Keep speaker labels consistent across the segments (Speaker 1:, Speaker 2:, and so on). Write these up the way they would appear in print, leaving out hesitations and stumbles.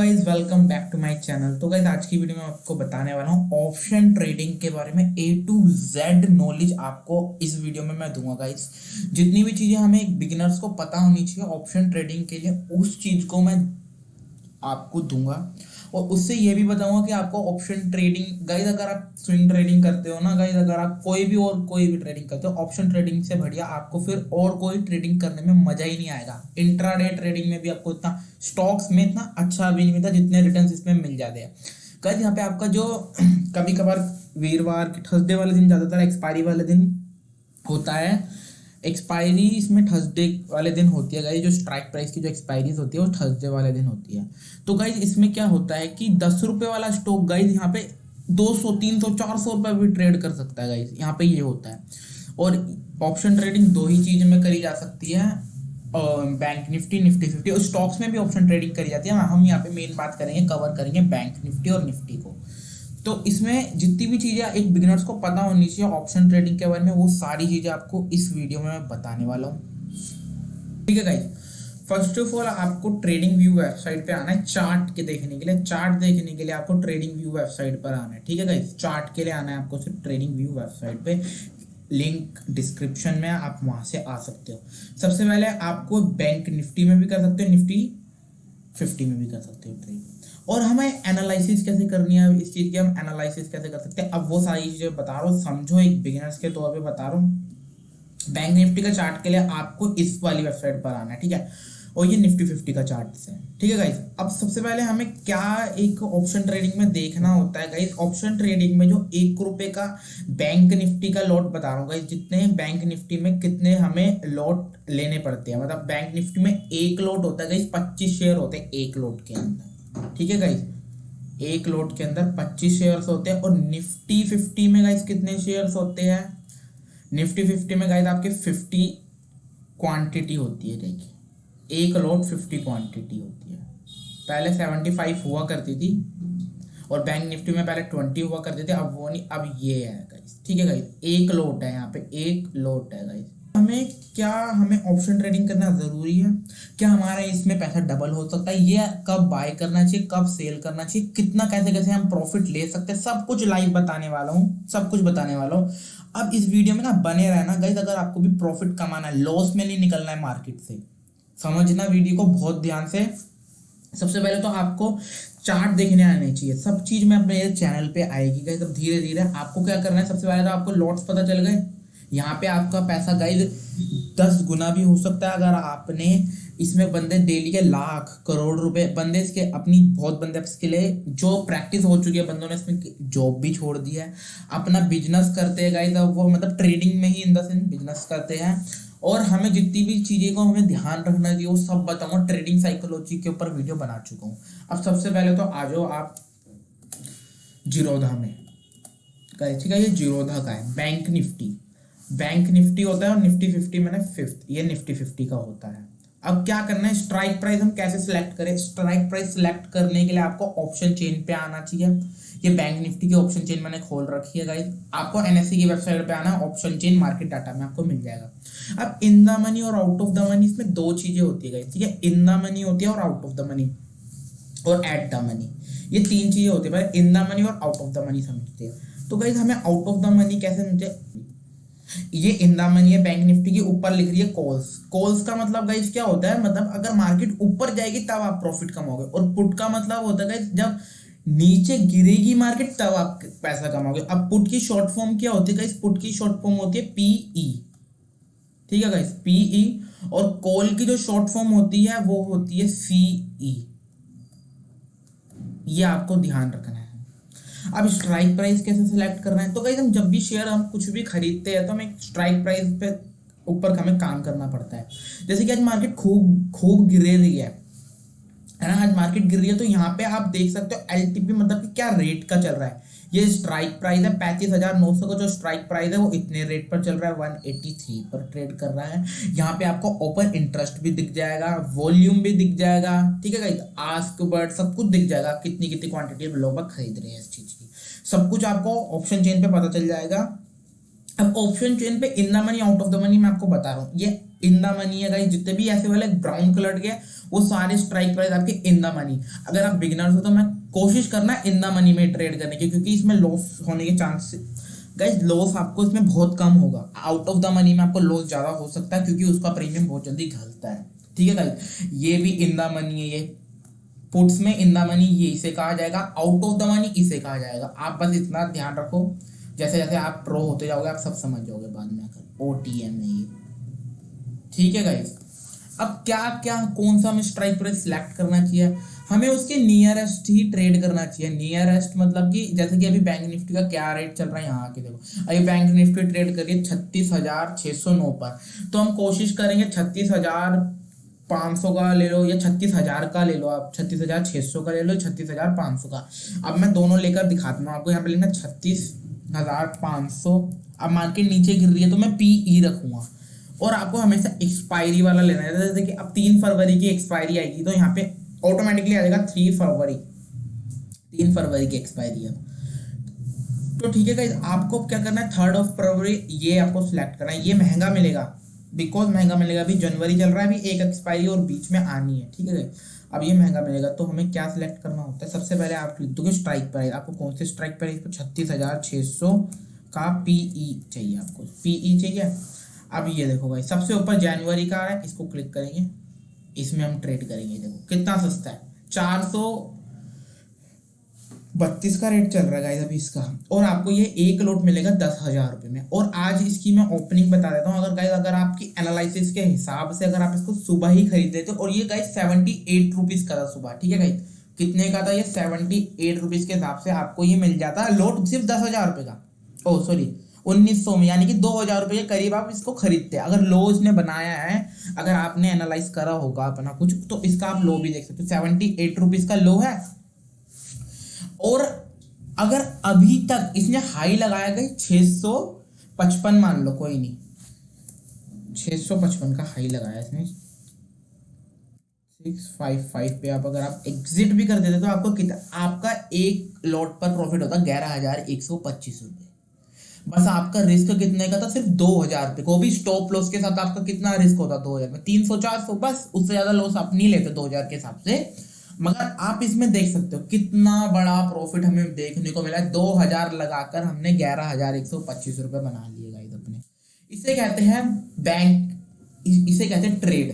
Speaker 1: Guys welcome back to my channel. तो guys आज की वीडियो में आपको बताने वाला हूँ ऑप्शन ट्रेडिंग के बारे में। A to Z नॉलेज आपको इस वीडियो में मैं दूंगा गाइज। जितनी भी चीजें हमें एक बिगिनर्स को पता होनी चाहिए ऑप्शन ट्रेडिंग के लिए, उस चीज को मैं आपको दूंगा। और उससे ये भी बताऊंगा कि आपको ऑप्शन ट्रेडिंग गाइज, अगर आप स्विंग ट्रेडिंग करते हो ना गाइज, अगर आप कोई भी ट्रेडिंग करते हो, ऑप्शन ट्रेडिंग से बढ़िया आपको फिर और कोई ट्रेडिंग करने में मजा ही नहीं आएगा। इंट्राडे ट्रेडिंग में भी आपको इतना, स्टॉक्स में इतना अच्छा भी नहीं मिलता जितने रिटर्न्स इसमें मिल जाते हैं गाइज। यहाँ पे आपका जो कभी कभार वीरवार की थर्सडे वाले दिन, ज्यादातर एक्सपायरी वाले दिन होता है। एक्सपायरी इसमें थर्सडे वाले दिन होती है गाइज। जो स्ट्राइक प्राइस की जो एक्सपायरीज होती है वो थर्सडे वाले दिन होती है। तो गाइज इसमें क्या होता है कि 10 रुपए वाला स्टॉक गाइज यहाँ पे 200 300 400 रुपए भी ट्रेड कर सकता है गाइज। यहाँ पे ये होता है। और ऑप्शन ट्रेडिंग दो ही चीज में करी जा सकती है, बैंक निफ्टी, निफ्टी 50। और स्टॉक्स में भी ऑप्शन ट्रेडिंग करी जाती है। हम यहाँ पे मेन बात करेंगे, कवर करेंगे बैंक निफ्टी और निफ्टी को। तो इसमें जितनी भी चीजें एक बिगिनर्स को पता होनी चाहिए ऑप्शन ट्रेडिंग के बारे में, वो सारी चीजें आपको इस वीडियो में मैं बताने वाला हूँ। ठीक है गाइस, फर्स्ट ऑफ ऑल आपको ट्रेडिंग व्यू वेबसाइट पे आना है चार्ट के देखने के लिए। चार्ट देखने के लिए आपको ट्रेडिंग व्यू वेबसाइट पर आना है। ठीक है गाइस, चार्ट के लिए आना है आपको सिर्फ ट्रेडिंग व्यू वेबसाइट पे। लिंक डिस्क्रिप्शन में, आप वहां से आ सकते हो। सबसे पहले आपको बैंक निफ्टी में भी कर सकते हो, निफ्टी 50 में भी कर सकते हो ट्रेड। और हमें एनालिसिस कैसे करनी है इस चीज की, हम एनालिसिस कैसे कर सकते हैं, अब वो सारी चीजें बता रहा हूँ। समझो, एक बिगिनर्स के तौर पे बता रहा हूँ। बैंक निफ्टी का चार्ट के लिए आपको इस वाली वेबसाइट पर आना है। ठीक है, और ये निफ्टी 50 का चार्ट है। ठीक है गाइस, अब सबसे पहले हमें क्या एक ऑप्शन ट्रेडिंग में देखना होता है गाइस। ऑप्शन ट्रेडिंग में जो 1 रुपए का बैंक निफ्टी का लॉट बता रहा हूँ गाइस, जितने बैंक निफ्टी में कितने हमें लॉट लेने पड़ते हैं। मतलब बैंक निफ्टी में एक लॉट होता है गाइस, 25 शेयर होते हैं एक लॉट के अंदर। ठीक है गाइस, एक लॉट के अंदर 25 शेयर्स होते हैं। और निफ्टी 50 में गाइस कितने शेयर्स होते हैं? निफ्टी 50 में गाइस आपके 50 क्वांटिटी होती है। देखिए, एक लॉट 50 क्वांटिटी होती है। पहले 75 हुआ करती थी, और बैंक निफ्टी में पहले 20 हुआ करते थे, अब वो नहीं, अब ये है गाइस। ठीक है गाइस, एक लॉट है, यहाँ पे एक लॉट है गाइस। हमें ऑप्शन ट्रेडिंग करना जरूरी है क्या? हमारे इसमें पैसा डबल हो सकता है? ये कब बाय करना चाहिए, कब सेल करना चाहिए, कितना, कैसे कैसे हम प्रॉफिट ले सकते हैं, सब कुछ लाइव बताने वाला हूँ, सब कुछ बताने वाला हूँ। अब इस वीडियो में ना बने रहना गाइस। अगर आपको भी प्रॉफिट कमाना है, लॉस में नहीं निकलना है मार्केट से, समझना वीडियो को बहुत ध्यान से। सबसे पहले तो आपको चार्ट देखने आने चाहिए। सब चीज में अपने चैनल पे आएगी गाइस। अब धीरे धीरे आपको क्या करना है, सबसे पहले तो आपको लॉट्स पता चल गए। यहाँ पे आपका पैसा गाइस 10 गुना भी हो सकता है अगर आपने इसमें, बंदे डेली के लाख करोड़ रुपए बंदे इसके अपनी, बहुत बंदे इसके लिए जो प्रैक्टिस हो चुकी है, बंदों ने इसमें जॉब भी छोड़ दी है, अपना बिजनेस करते हैं गाइस। अब वो मतलब ट्रेडिंग में ही इन द सेंस बिजनेस करते हैं। और हमें जितनी भी चीजें को हमें ध्यान रखना चाहिए वो सब बताऊंगा। ट्रेडिंग साइकोलॉजी के ऊपर वीडियो बना चुका हूँ। अब सबसे पहले तो आ जाओ आप जीरोधा में गाइस। ठीक है, ये जीरोधा का है। बैंक निफ्टी होता है, और निफ्टी 50 मैंने फिफ्थ, ये निफ्टी 50 का होता है। अब क्या करना है, स्ट्राइक प्राइस हम कैसे सिलेक्ट करें? स्ट्राइक प्राइस सिलेक्ट करने के लिए आपको ऑप्शन चेन पे आना चाहिए। ये बैंक निफ्टी की ऑप्शन चेन मैंने खोल रखी है गाइस। आपको एनएससी की वेबसाइट पे आना है, ऑप्शन चेन मार्केट डाटा में आपको मिल जाएगा। अब इन द मनी और आउट ऑफ द मनी, इसमें दो चीजें होती है गाइस। ठीक है, इन द मनी होती है और आउट ऑफ द मनी, और एट द मनी, ये तीन चीजें होती है। इन द मनी और आउट ऑफ द मनी समझते हैं। तो गाइस हमें आउट ऑफ द मनी कैसे समझे? ये इन द मनी है बैंक निफ्टी के ऊपर लिख रही है कॉल्स। कॉल्स का मतलब गाइस क्या होता है? मतलब अगर मार्केट ऊपर जाएगी तब आप प्रॉफिट कमाओगे। और पुट का मतलब होता है गाइस जब नीचे गिरेगी मार्केट तब आप पैसा कमाओगे। अब पुट की शॉर्ट फॉर्म क्या होती है गाइस? पुट की शॉर्ट फॉर्म होती है पीई। ठीक है गाइस, पीई। और कॉल की जो शॉर्ट फॉर्म होती है वो होती है सीई। ये आपको ध्यान रखना है। अब स्ट्राइक प्राइस कैसे सिलेक्ट करना है? तो गाइस हम जब भी शेयर, हम कुछ भी खरीदते हैं तो हमें स्ट्राइक प्राइस पे ऊपर हमें काम करना पड़ता है। जैसे कि आज मार्केट खूब गिर रही है ना, आज मार्केट गिर रही है, तो यहाँ पे आप देख सकते हो एलटीपी, मतलब कि क्या रेट का चल रहा है। ये स्ट्राइक प्राइस है 35,900 का, जो स्ट्राइक प्राइस है वो इतने रेट पर चल रहा है, 183 पर ट्रेड कर रहा है। यहाँ पे आपको ओपन इंटरेस्ट भी दिख जाएगा, वॉल्यूम भी दिख जाएगा। ठीक है गाइस, आस्क बट सब कुछ दिख जाएगा, कितनी कितनी क्वांटिटी लोग खरीद रहे हैं इस चीज की, सब कुछ आपको ऑप्शन चेन पे पता चल जाएगा। अब ऑप्शन चेन पे in the money, out of the money मैं आपको बता रहा हूँ। ये इन द मनी है गाइस, जितने भी ऐसे वाले ब्राउन कलर के वो सारे स्ट्राइक प्राइस आपके इन द मनी। अगर आप बिगिनर्स हो तो मैं कोशिश करना इन द मनी में ट्रेड करने की, क्योंकि इसमें लॉस होने के चांस गाइस, लॉस आपको इसमें बहुत कम होगा। आउट ऑफ द मनी में आपको लॉस ज्यादा हो सकता है क्योंकि उसका प्रीमियम बहुत जल्दी घटता है। ठीक है गाइस, ये भी इन द मनी है, ये पुट्स में इन द मनी ये इसे कहा जाएगा, आउट ऑफ द मनी इसे कहा जाएगा। आप बस इतना ध्यान रखो, जैसे जैसे आप प्रो होते जाओगे आप सब समझ जाओगे बाद में आकर। ओटीएम है ये। ठीक है गाइस, अब क्या क्या कौन सा हमें स्ट्राइक प्राइस सिलेक्ट करना चाहिए, हमें उसके नियरेस्ट ही ट्रेड करना चाहिए। नियरेस्ट मतलब कि जैसे कि अभी बैंक निफ्टी का क्या रेट चल रहा है यहाँ आके देखो, अभी बैंक निफ्टी ट्रेड करिए 36,609 पर, तो हम कोशिश करेंगे 36,500 का ले लो या 36,000 का ले लो, आप 36,600 का ले लो, 36,500 का। अब मैं दोनों लेकर दिखाता हूँ आपको। यहाँ पे लिखना 36,500। अब मार्केट नीचे गिर रही है तो मैं पीई रखूंगा, और आपको हमेशा एक्सपायरी वाला लेना है। जैसे कि अब 3 फरवरी की एक्सपायरी आएगी तो यहाँ पे ऑटोमेटिकली आ जाएगा 3 फरवरी, 3 फरवरी की एक्सपायरी है। तो ठीक है गाइस, आपको क्या करना है 3 फरवरी ये आपको सिलेक्ट करना है। ये महंगा मिलेगा, बिकॉज महंगा मिलेगा, अभी जनवरी चल रहा है, अभी एक एक्सपायरी और बीच में आनी है। ठीक है गाइस, अब ये महंगा मिलेगा तो हमें क्या सिलेक्ट करना होता है, सबसे पहले आप लिख दोगे स्ट्राइक प्राइस। आपको कौन से स्ट्राइक प्राइस पर 36,600 का पीई चाहिए, आपको पीई चाहिए। अब ये देखो भाई, सबसे ऊपर जनवरी का है, इसको क्लिक करेंगे, इसमें हम ट्रेड करेंगे। देखो कितना सस्ता है, 432 का रेट चल रहा है गाइस अभी इसका, और आपको ये एक लोट मिलेगा 10,000 रुपये में। और आज इसकी मैं ओपनिंग बता देता हूँ। अगर गाइस, अगर आपकी एनालिसिस के हिसाब से अगर आप इसको सुबह ही खरीद लेते, और ये गाइस 78 रुपीज का था सुबह। ठीक है गाइस, कितने का था ये, 78 रुपीज के हिसाब से आपको ये मिल जाता है लोट सिर्फ 10,000 रुपये का। ओ सॉरी, 1900 में, यानी कि 2,000 रुपये के करीब आप इसको खरीदते हैं। अगर लो इसने बनाया है, अगर आपने एनालाइज करा होगा अपना कुछ, तो इसका आप लो भी देख सकते हो, 78 रुपीज का लो है। और अगर अभी तक इसने हाई लगाया गया 655, मान लो कोई नहीं, 655 का हाई लगाया इसने, 655 पे आप अगर आप एग्जिट भी कर देते तो आपको कितना, आपका एक लॉट पर प्रॉफिट होता 11,125 रुपये। बस आपका रिस्क कितने का था, सिर्फ 2,000 रुपये को भी स्टॉप लॉस के साथ। आपका कितना रिस्क होता 2,000 में, 300-400, बस उससे ज्यादा लॉस आप नहीं लेते 2,000 के हिसाब से। मगर आप इसमें देख सकते हो कितना बड़ा प्रॉफिट हमें देखने को मिला है। 2,000 लगाकर हमने 11,125 रुपये बना लिए गाइस अपने। इसे कहते हैं बैंक, इसे कहते हैं ट्रेड,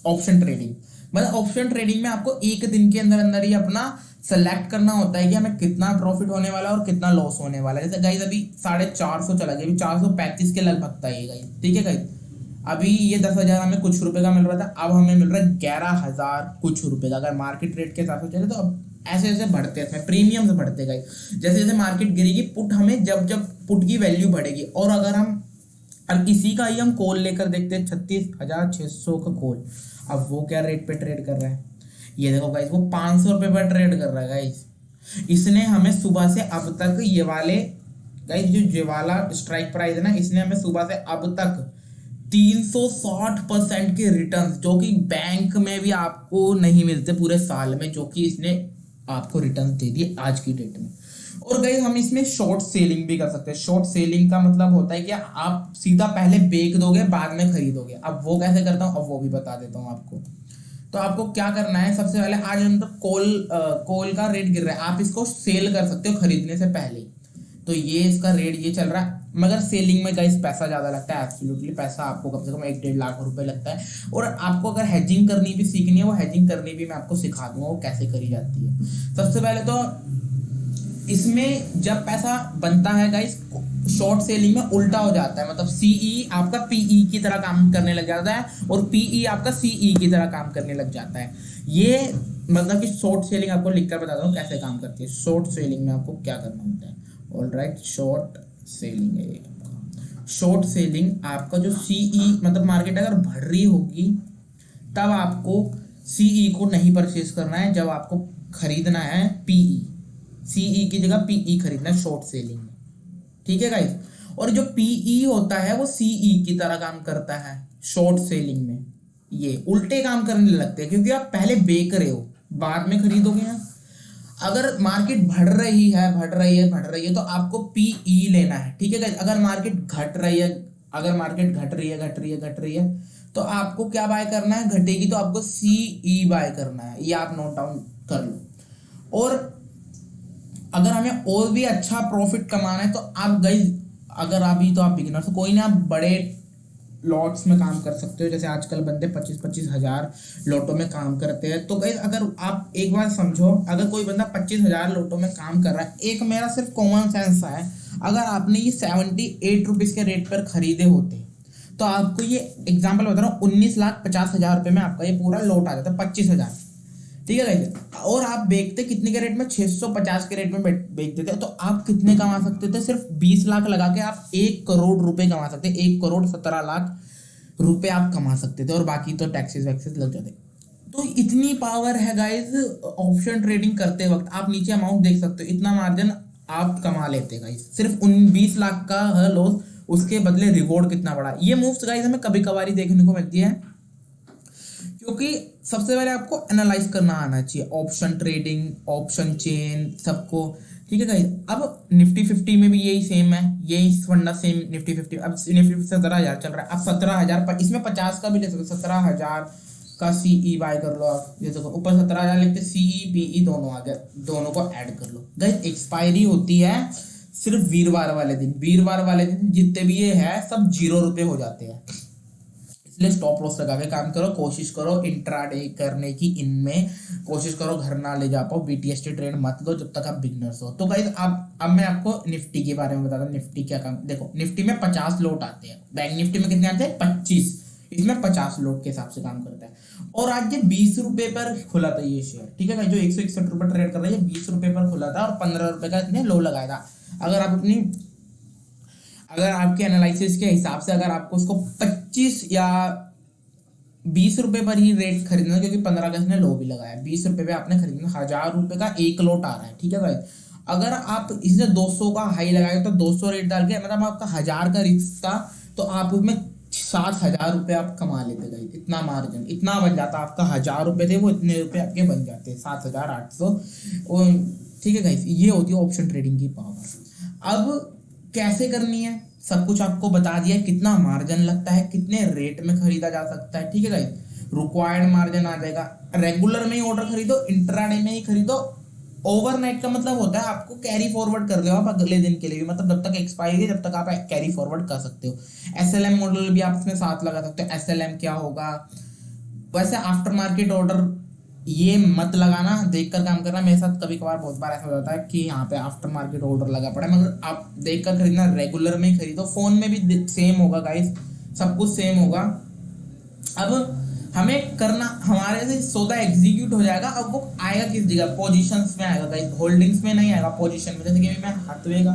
Speaker 1: ऑप्शन ट्रेडिंग। मतलब ऑप्शन ट्रेडिंग में आपको एक दिन के अंदर अंदर ही अपना सेलेक्ट करना होता है कि हमें कितना प्रॉफिट होने वाला है और कितना लॉस होने वाला है। जैसे गाइस अभी 450 चला गया, अभी 435 के लगभग था ये गाइस। ठीक है गाइस, अभी ये 10,000 हमें कुछ रुपए का मिल रहा था, अब हमें मिल रहा है 11,000 कुछ रुपए का। अगर मार्केट रेट के हिसाब से चले तो अब ऐसे ऐसे बढ़ते हैं, प्रीमियम से बढ़ते गए। जैसे जैसे मार्केट गिरेगी, पुट हमें जब जब पुट की वैल्यू बढ़ेगी। और अगर हम अब इसी का ही हम कॉल लेकर देखते हैं, 36,600 का कॉल, अब वो क्या रेट पे ट्रेड कर रहा है, ये देखो गाइस, वो 500 रुपये पर ट्रेड कर रहा है गाइस। इसने हमें सुबह से अब तक ये वाले गाइस, जो ये वाला स्ट्राइक प्राइस है ना, इसने हमें सुबह से अब तक 360% के रिटर्न, जो कि बैंक में भी आपको नहीं मिलते पूरे साल में, जो कि इसने आपको रिटर्न दे दिए आज की डेट में। और गाइस हम इसमें शॉर्ट सेलिंग भी कर सकते हैं। शॉर्ट सेलिंग का मतलब होता है कि आप सीधा पहले बेच दोगे बाद में खरीदोगे। अब वो कैसे करता हूँ, अब वो भी बता देता हूँ आपको। तो आपको क्या करना है, सबसे पहले आज हम तो कोल का रेट गिर रहा है, आप इसको सेल कर सकते हो खरीदने से पहले। तो ये इसका रेट ये चल रहा है, मगर सेलिंग में गाइस पैसा ज्यादा लगता है, एब्सोल्युटली पैसा आपको कम से कम 1-1.5 लाख रुपए लगता है। और आपको अगर हेजिंग करनी भी सीखनी है, वो हेजिंग करनी भी मैं आपको सिखा दूंगा वो कैसे करी जाती है। सबसे पहले तो इसमें जब पैसा बनता है गाइस, शॉर्ट सेलिंग में उल्टा हो जाता है, मतलब सीई आपका पीई की तरह काम करने लग जाता है और पीई आपका सीई की तरह काम करने लग जाता है। ये मतलब कि शॉर्ट सेलिंग आपको लिखकर बताता हूँ कैसे काम करती है। शॉर्ट सेलिंग में आपको क्या करना होता है, ऑलराइट, शॉर्ट सेलिंग है। शॉर्ट सेलिंग आपका जो सीई, मतलब मार्केट अगर बढ़ रही होगी तब आपको सीई को नहीं परचेज करना है, जब आपको खरीदना है पीई, सीई की जगह पीई खरीदना है शॉर्ट सेलिंग में। ठीक है गाइस, और जो पीई होता है वो सीई की तरह काम करता है शॉर्ट सेलिंग में। ये उल्टे काम करने लगते हैं, क्योंकि आप पहले बेच रहे हो बाद में खरीदोगे ना। अगर मार्केट बढ़ रही है तो आपको पीई लेना है। ठीक है गाइस, अगर मार्केट घट रही है, तो आपको क्या बाय करना है, घटेगी तो आपको सीई बाय करना है, ये आप नोट डाउन कर लो। और अगर हमें और भी अच्छा प्रॉफिट कमाना है तो आप गाइस, अगर अभी तो आप बिगिनर तो कोई ना, आप बड़े लॉट्स में काम कर सकते हो। जैसे आजकल बंदे 25-25 हज़ार लोटो में काम करते हैं। तो गाइस अगर आप एक बार समझो, अगर कोई बंदा 25 हज़ार लोटो में काम कर रहा है, एक मेरा सिर्फ कॉमन सेंस है, अगर आपने ये 78 रुपीज के रेट पर खरीदे होते तो आपको ये एग्जाम्पल बता रहा हूँ, 19,50,000 रुपये में आपका ये पूरा लॉट आ जाता, 25 हज़ार। ठीक है गाइस, और आप बेचते कितने के रेट में, 650 के रेट में बेचते थे, तो आप कितने कमा सकते थे, सिर्फ 20 लाख लगा के आप 1 करोड़ रुपए कमा सकते, 1 करोड़ 17 लाख रुपए आप कमा सकते थे, और बाकी तो टैक्सेस वैक्सेस लग जाते। तो इतनी पावर है गाइस ऑप्शन ट्रेडिंग करते वक्त। आप नीचे अमाउंट देख सकते हो, इतना मार्जिन आप कमा लेते गाइस, सिर्फ उन 20 लाख का है लॉस, उसके बदले रिवॉर्ड कितना बड़ा। ये मूव्स गाइस हमें कभी कभार ही देखने को मिलती है, क्योंकि सबसे पहले आपको एनालाइज करना आना चाहिए, ऑप्शन ट्रेडिंग, ऑप्शन चेन सबको। ठीक है गाइस, अब निफ्टी 50 में भी यही सेम है, यही फंडा सेम निफ्टी 50। अब निफ्टी 17 हज़ार चल रहा है, अब 17 हज़ार पर, इसमें 50 का भी ले सकते, 17 हज़ार का सीई बाय कर लो आप। जैसे ऊपर 17 हज़ार लिखते, सीई पीई दोनों आ गए, दोनों को ऐड कर लो गाइस। एक्सपायरी होती है सिर्फ वीरवार वाले दिन, वीरवार वाले दिन जितने भी ये है सब 0 रुपए हो जाते हैं। इसलिए स्टॉप लॉस लगा के काम करो, कोशिश करो इंट्राडे करने की, इनमें कोशिश करो घर ना ले जा पाओ, बीटीएसटी ट्रेड मत लो जब तक आप बिगनर्स हो। तो गाइस अब मैं आपको निफ्टी के बारे में बताता हूँ, निफ्टी क्या काम। देखो निफ्टी में 50 लोट आते हैं, बैंक निफ्टी में कितने आते हैं, 25, इसमें 50 लोट के हिसाब से काम करता है। और आज ये 20 रुपए पर खुला था ये शेयर, ठीक है गाइस, जो 161 रुपए ट्रेड कर रहा है, ये 20 रुपए पर खुला था और 15 रुपए का इसने लो लगाया था। अगर आप अपनी, अगर आपके एनालिसिस के हिसाब से अगर आपको उसको 25 या 20 रुपए पर ही रेट खरीदना, क्योंकि 15 का इसने लो भी लगाया, 20 रुपए पे आपने खरीदना, 1,000 रुपए का एक लोट आ रहा है। ठीक है भाई, अगर आप इसने 200 का हाई लगाए तो 200 रेट डाल के, मतलब आपका 1,000 का रिस्क था, तो आप उसमें 7,000 रुपए आप कमा लेते गए, इतना मार्जिन इतना बन जाता, आपका 1,000 रुपए थे वो इतने रुपए आपके बन जाते, 7,800। ठीक है गाइस, ये होती है ऑप्शन ट्रेडिंग की पावर। अब कैसे करनी है सब कुछ आपको बता दिया, कितना मार्जिन लगता है, कितने रेट में खरीदा जा सकता है। ठीक है गाइस, रिक्वायर्ड मार्जिन आ जाएगा, रेगुलर में ही ऑर्डर खरीदो, इंट्राडे में ही खरीदो। ओवरनाइट का मतलब होता है आपको कैरी फॉरवर्ड कर रहे हो आप अगले दिन के लिए भी, मतलब जब तक एक्सपायरी है जब तक आप कैरी फॉरवर्ड कर सकते हो। एसएलएम मॉडल भी आप इसमें साथ लगा सकते हो। एसएलएम क्या होगा, वैसे आफ्टर मार्केट ऑर्डर ये मत लगाना, देखकर काम करना। मेरे साथ कभी कभार बहुत बार ऐसा हो जाता है कि यहाँ पे आफ्टर मार्केट ऑर्डर लगा पड़ा है, मगर आप देखकर खरीदना, रेगुलर में ही खरीदो। फोन में भी सेम होगा गाइस, सब कुछ सेम होगा। अब हमें करना, हमारे से सौदा एग्जीक्यूट हो जाएगा, अब वो आएगा किस जगह, पोजीशंस में आएगा गाइस, होल्डिंग्स में नहीं आएगा, पोजीशन में। जैसे कि अभी मैं हाथवे का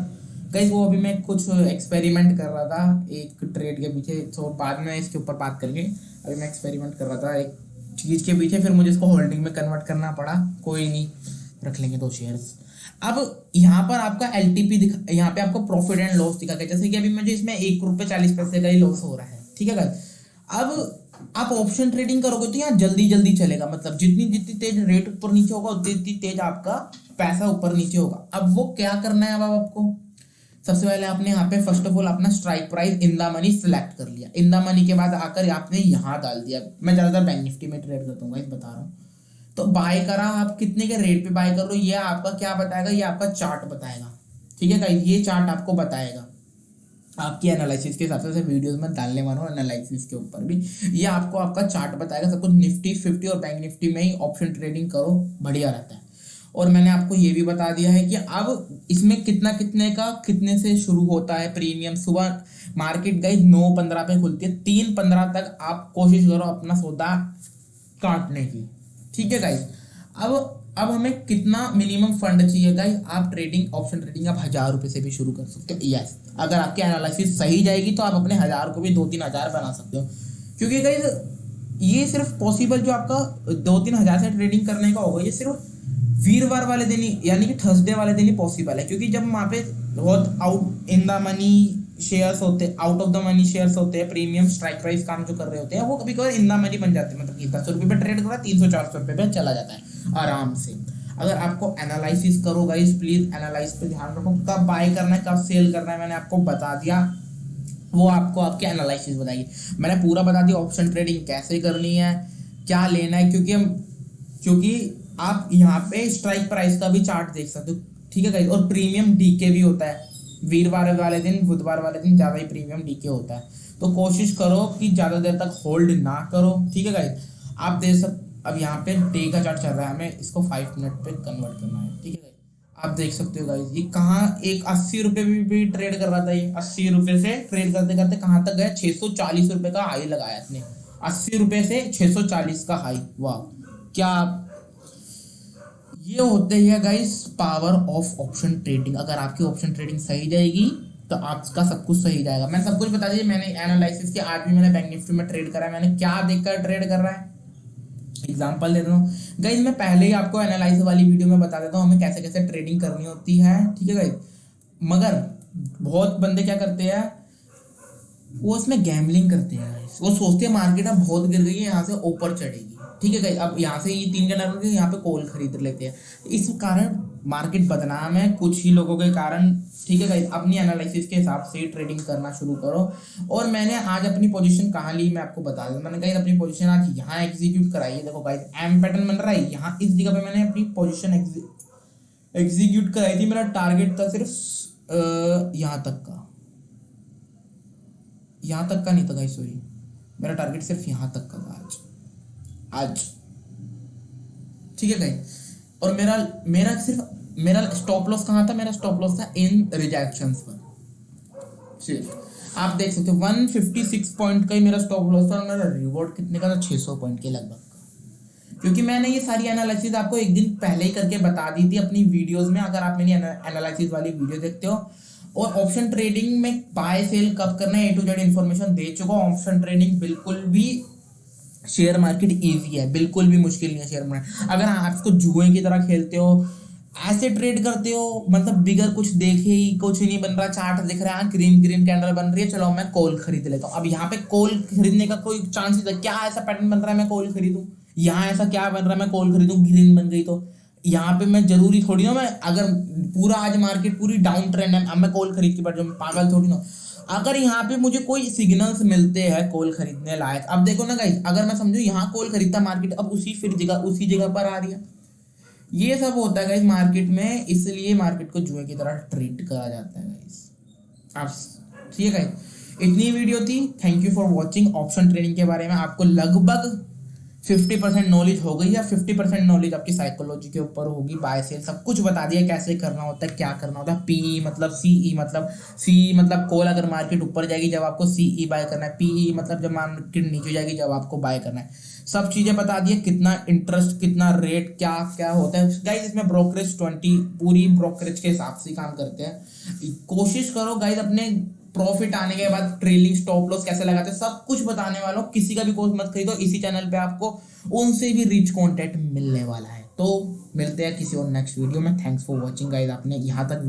Speaker 1: गाइस, वो अभी मैं कुछ एक्सपेरिमेंट कर रहा था एक ट्रेड के पीछे, तो बाद में इसके ऊपर बात करेंगे। अभी मैं एक्सपेरिमेंट कर रहा था एक चीज़ के पीछे, फिर मुझे इसको होल्डिंग में कन्वर्ट करना पड़ा, कोई नहीं, रख लेंगे 2 शेयर्स। अब यहाँ पर आपका एलटीपी दिखा, यहाँ पे आपको प्रॉफिट एंड लॉस दिखा गया, जैसे कि अभी मुझे इसमें 1 रुपये 40 पैसे का ही लॉस हो रहा है। ठीक है गाइस, अब आप ऑप्शन ट्रेडिंग करोगे तो यहाँ जल्दी जल्दी चलेगा, मतलब जितनी जितनी तेज रेट ऊपर नीचे होगा उतनी उतनी तेज आपका पैसा ऊपर नीचे होगा। अब वो क्या करना है, अब आपको सबसे पहले आपने यहाँ पे फर्स्ट ऑफ ऑल अपना strike price in the money select कर लिया, इन द मनी के बाद आकर आपने यहाँ डाल दिया। मैं ज्यादातर बैंक निफ्टी में ट्रेड करता हूँ, बता रहा हूँ। तो बाय करा, आप कितने के रेट पे बाय कर लो, ये आपका क्या बताएगा, ये आपका चार्ट बताएगा। ठीक है गाइस, ये चार्ट आपको बताएगा आपकी एनालिसिस के हिसाब से, वीडियोस में डालने वाला हूँ एनालिसिस के ऊपर भी, ये आपको आपका चार्ट बताएगा सब कुछ। निफ्टी 50 और बैंक निफ्टी में ही ऑप्शन ट्रेडिंग करो, बढ़िया रहता है। और मैंने आपको ये भी बता दिया है कि अब इसमें कितना कितने का कितने से शुरू होता है प्रीमियम। सुबह मार्केट गाइस 9:15 पे खुलती है, 3:15 तक आप कोशिश करो अपना सौदा काटने की। ठीक है गाइस, अब हमें कितना मिनिमम फंड चाहिए गाइस, आप ट्रेडिंग, ऑप्शन ट्रेडिंग आप 1,000 रुपये से भी शुरू कर सकते हो। यस, अगर आपकी एनालिसिस सही जाएगी तो आप अपने 1,000 को भी 2-3 हज़ार बना सकते हो, क्योंकि गाइस ये सिर्फ पॉसिबल जो आपका 2-3 हज़ार से ट्रेडिंग करने का होगा, ये सिर्फ वीरवार वाले दिन ही, यानी कि थर्सडे वाले दिन ही पॉसिबल है, क्योंकि जब वहाँ पे बहुत out in the money shares होते हैं, out of the money shares होते हैं, प्रीमियम स्ट्राइक प्राइस काम जो कर रहे होते हैं, वो कभी कभी इन द मनी बन जाते हैं, मतलब कि 10 रुपये पे ट्रेड कर रहा है, 300-400 रुपये पे चला जाता है आराम से। अगर आपको एनालिसिस करो गाइस, प्लीज एनालाइज पे ध्यान रखो, कब बाय करना है कब सेल करना है, मैंने आपको बता दिया। वो आपको आपके एनालिसिस बताएगी। मैंने पूरा बता दिया ऑप्शन ट्रेडिंग कैसे करनी है, क्या लेना है, क्योंकि आप यहाँ पे स्ट्राइक प्राइस का भी चार्ट देख सकते हो, ठीक है गाइस। और प्रीमियम डीके भी होता है, वीरवार वाले दिन बुधवार वाले दिन ज़्यादा ही प्रीमियम डीके होता है। तो कोशिश करो कि ज़्यादा देर तक होल्ड ना करो, ठीक है गाइस। आप देख सक अब यहाँ पे डे का चार्ट चल रहा है, हमें इसको 5 मिनट पे कन्वर्ट करना है, ठीक है गाइस। आप देख सकते हो गाइस, ये कहाँ एक 80 रुपये भी ट्रेड कर रहा था, ये 80 रुपये से ट्रेड करते करते कहाँ तक गया, 640 रुपये का हाई लगाया इसने। 80 रुपये से 640 का हाई, वाह क्या। ये होते हैं guys power of option trading. अगर आपकी ऑप्शन ट्रेडिंग सही जाएगी तो आपका सब कुछ सही जाएगा। मैंने सब कुछ बता दिया, मैंने एनालिसिस किया, आज भी मैंने बैंक निफ्टी में ट्रेड करा है, मैंने क्या देखकर ट्रेड कर रहा है, एग्जांपल दे देता हूँ गाइस। मैं पहले ही आपको एनालाइज वाली वीडियो में बता देता हूँ हमें कैसे कैसे ट्रेडिंग करनी होती है, ठीक है गाइस। मगर बहुत बंदे क्या करते हैं, वो इसमें गैम्बलिंग करते हैं गाइस। वो सोचते हैं मार्केट अब बहुत गिर गई है, यहाँ से ऊपर चढ़ेगी, ठीक है गाइस। अब यहाँ से ये 3 घंटा के यहाँ पे कॉल खरीद लेते हैं, इस कारण मार्केट बदनाम है कुछ ही लोगों के कारण, ठीक है गाइस। अपनी एनालिसिस के हिसाब से ट्रेडिंग करना शुरू करो। और मैंने आज अपनी पोजीशन कहाँ ली मैं आपको बता दूं। मैंने गाइस अपनी पोजीशन आज यहाँ एग्जीक्यूट कराई है, देखो गाइस एम पैटर्न बन रहा है यहाँ, इस जगह पे मैंने अपनी पोजीशन एग्जीक्यूट कराई थी। मेरा टारगेट था सिर्फ यहाँ तक का, यहाँ तक का नहीं था गाइस, सॉरी, मेरा टारगेट सिर्फ यहाँ तक का था आज, ठीक है गाइस। और मेरा मेरा सिर्फ मेरा स्टॉप लॉस कहाँ था, मेरा स्टॉप लॉस था इन रिजेक्शंस पर सिर्फ। आप देख सकते हो 156 पॉइंट का ही मेरा स्टॉप लॉस था, और मेरा रिवॉर्ड कितने का था, 600 पॉइंट के लगभग का। क्योंकि मैंने ये सारी एनालिसिस आपको एक दिन पहले ही करके बता दी थी अपनी वीडियोस में, अगर आप मेरी एनालिसिस वाली वीडियो देखते हो। और ऑप्शन ट्रेडिंग में बाय सेल कब करना है, A to Z इन्फॉर्मेशन दे चुका हूँ। ऑप्शन ट्रेडिंग बिल्कुल भी शेयर मार्केट इजी है, बिल्कुल भी मुश्किल नहीं है शेयर मार्केट। अगर आप इसको जुए की तरह खेलते हो, ऐसे ट्रेड करते हो, मतलब बिगर कुछ देखे ही कुछ नहीं बन रहा, चार्ट दिख रहा है ग्रीन ग्रीन कैंडल बन रही है, चलो मैं कॉल खरीद लेता हूँ। अब यहाँ पे कॉल खरीदने का कोई चांस नहीं था, क्या ऐसा पैटर्न बन रहा है मैं कॉल खरीदूं, यहाँ ऐसा क्या बन रहा है मैं कॉल खरीदूं, ग्रीन बन गई तो यहाँ पे मैं जरूरी थोड़ी ना, मैं अगर पूरा आज मार्केट पूरी डाउन ट्रेंड है अब मैं कॉल खरीद के बैठ जाऊँ, पागल थोड़ी ना। अगर यहाँ पे मुझे कोई सिग्नल्स मिलते हैं कॉल खरीदने लायक, अब देखो ना गाइस, अगर मैं समझू यहाँ कॉल खरीदता मार्केट अब उसी जगह पर आ रही है, ये सब होता है गाइस मार्केट में, इसलिए मार्केट को जुए की तरह ट्रीट करा जाता है गाइस। आप ठीक है गाइस, इतनी वीडियो थी, thank you for watching. Option trading के बारे में आपको लगभग 50% नॉलेज हो गई, या 50% नॉलेज आपकी साइकोलॉजी के ऊपर होगी। बाय सेल सब कुछ बता दिया, कैसे करना होता है, क्या करना होता है। पीई मतलब सीई मतलब सी मतलब कॉल अगर मार्केट ऊपर जाएगी जब आपको सीई बाय करना है, पीई मतलब जब मार्केट नीचे जाएगी जब आपको बाय करना है। सब चीजें बता दिए, कितना इंटरेस्ट, कितना रेट, क्या क्या होता है गाइज। इसमें ब्रोकरेज 20 पूरी ब्रोकरेज के हिसाब से काम करते हैं। कोशिश करो गाइज अपने प्रॉफिट आने के बाद ट्रेलिंग स्टॉप लॉस कैसे लगाते हैं सब कुछ बताने वाला हूँ। किसी का भी कोर्स मत खरीदो, इसी चैनल पे आपको उनसे भी रिच कंटेंट मिलने वाला है। तो मिलते हैं किसी और नेक्स्ट वीडियो में। थैंक्स फॉर वॉचिंग गाइज, आपने यहाँ तक